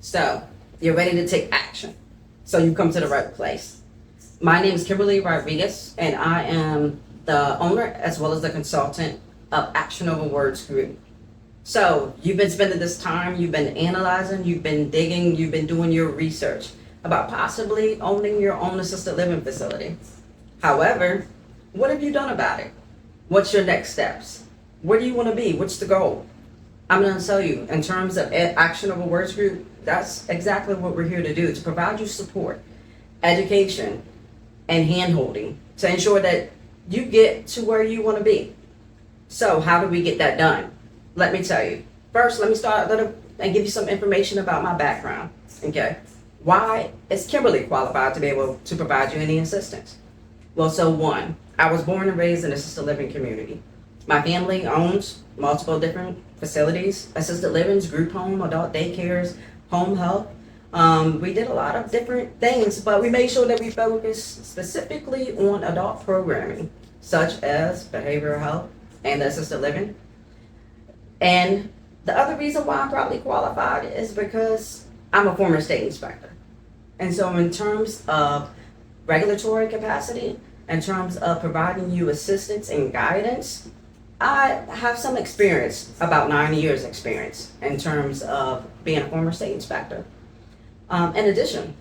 So you're ready to take action. So you come to the right place. My name is Kimberly Rodriguez, and I am the owner as well as the consultant of Actionable Words Group. So you've been spending this time, you've been analyzing, you've been digging, you've been doing your research about possibly owning your own assisted living facility. However, what have you done about it? What's your next steps? Where do you want to be? What's the goal? I'm going to tell you, in terms of Actionable Words Group, that's exactly what we're here to do, to provide you support, education, and hand-holding to ensure that you get to where you want to be. So how do we get that done? Let me tell you. First, let me start and give you some information about my background. Okay? Why is Kimberly qualified to be able to provide you any assistance? Well, so one, I was born and raised in an assisted living community. My family owns multiple different facilities, assisted livings, group home, adult daycares, home health. We did a lot of different things, but we made sure that we focused specifically on adult programming, such as behavioral health and assisted living. And the other reason why I'm probably qualified is because I'm a former state inspector. And so in terms of regulatory capacity, in terms of providing you assistance and guidance, I have some experience, about 9 years experience, in terms of being a former state inspector. In addition,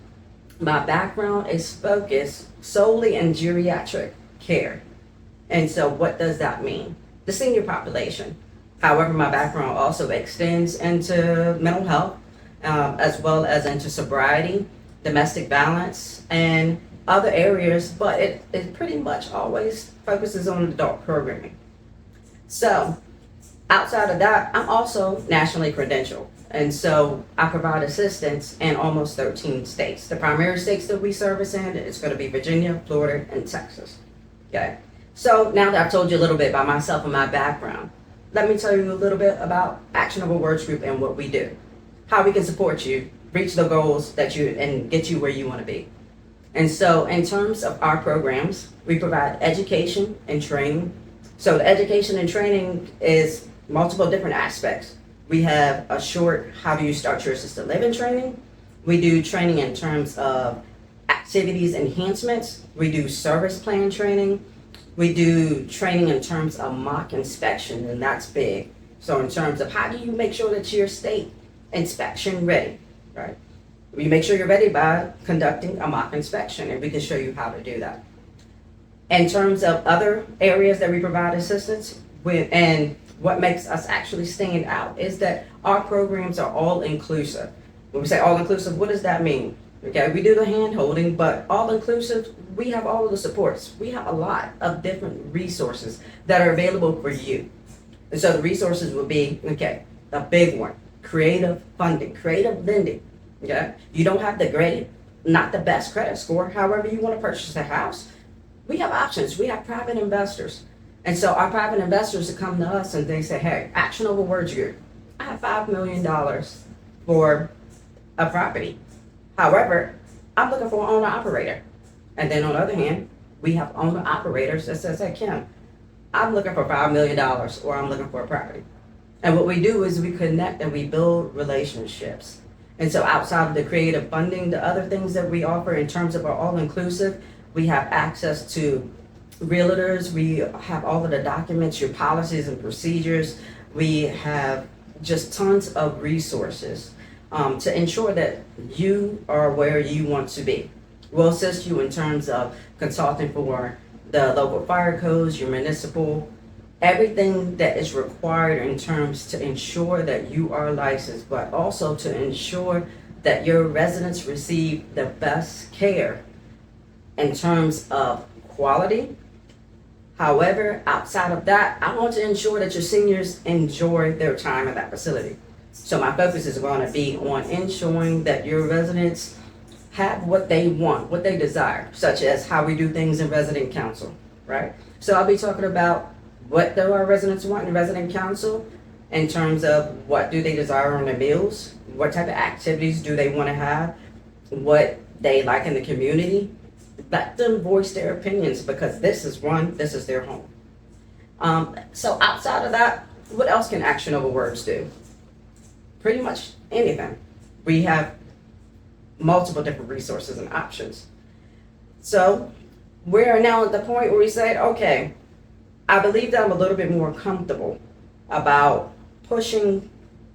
my background is focused solely in geriatric care. And so what does that mean? The senior population. However, my background also extends into mental health, as well as into sobriety, domestic violence, and other areas, but it pretty much always focuses on adult programming. So outside of that, I'm also nationally credentialed. And so I provide assistance in almost 13 states. The primary states that we service in is going to be Virginia, Florida, and Texas. Okay. So now that I've told you a little bit about myself and my background, let me tell you a little bit about Actionable Words Group and what we do, how we can support you reach the goals that you and get you where you want to be. And so in terms of our programs, we provide education and training. So the education and training is multiple different aspects. We have a short, how do you start your assisted living training? We do training in terms of activities enhancements. We do service plan training. We do training in terms of mock inspection, and that's big. So in terms of how do you make sure that you're state inspection ready, right? You make sure you're ready by conducting a mock inspection, and we can show you how to do that. In terms of other areas that we provide assistance with, and what makes us actually stand out is that our programs are all inclusive. When we say all inclusive, what does that mean? Okay, we do the hand holding, but all inclusive, we have all of the supports. We have a lot of different resources that are available for you. And so the resources would be, okay, a big one, creative funding, creative lending. Okay, you don't have the great, not the best credit score. However, you want to purchase a house, we have options. We have private investors. And so our private investors come to us and they say, hey, Actionable Words Group, I have $5 million for a property. However, I'm looking for an owner operator. And then on the other hand, we have owner operators that says, hey, Kim, I'm looking for $5 million or I'm looking for a property. And what we do is we connect and we build relationships. And so outside of the creative funding, the other things that we offer in terms of our all-inclusive, we have access to realtors, we have all of the documents, your policies and procedures. We have just tons of resources to ensure that you are where you want to be. We'll assist you in terms of consulting for the local fire codes, your municipal, everything that is required in terms to ensure that you are licensed, but also to ensure that your residents receive the best care in terms of quality. However, outside of that, I want to ensure that your seniors enjoy their time at that facility. So my focus is going to be on ensuring that your residents have what they want, what they desire, such as how we do things in resident council, right? So I'll be talking about what do our residents want in resident council in terms of what do they desire on their meals, what type of activities do they want to have, what they like in the community. Let them voice their opinions because this is their home. So outside of that, what else can Actionable Words do? Pretty much anything. We have multiple different resources and options. So we are now at the point where we say, okay, I believe that I'm a little bit more comfortable about pushing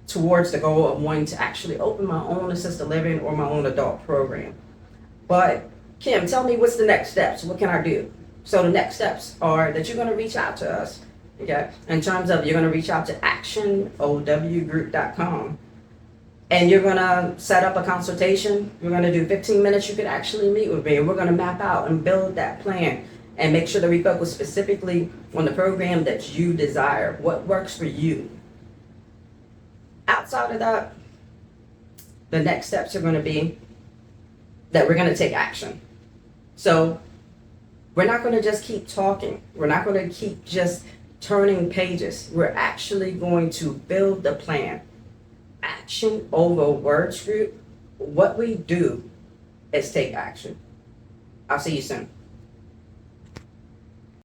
towards the goal of wanting to actually open my own assisted living or my own adult program. But Kim, tell me, what's the next steps? What can I do? So the next steps are that you're going to reach out to us. Okay, in terms of, you're going to reach out to actionowgroup.com, and you're going to set up a consultation. You're going to do 15 minutes. You could actually meet with me, and we're going to map out and build that plan and make sure that we focus specifically on the program that you desire, what works for you. Outside of that, the next steps are going to be that we're going to take action. So we're not going to just keep talking. We're not going to keep just turning pages. We're actually going to build the plan. Action over words group. What we do is take action. I'll see you soon.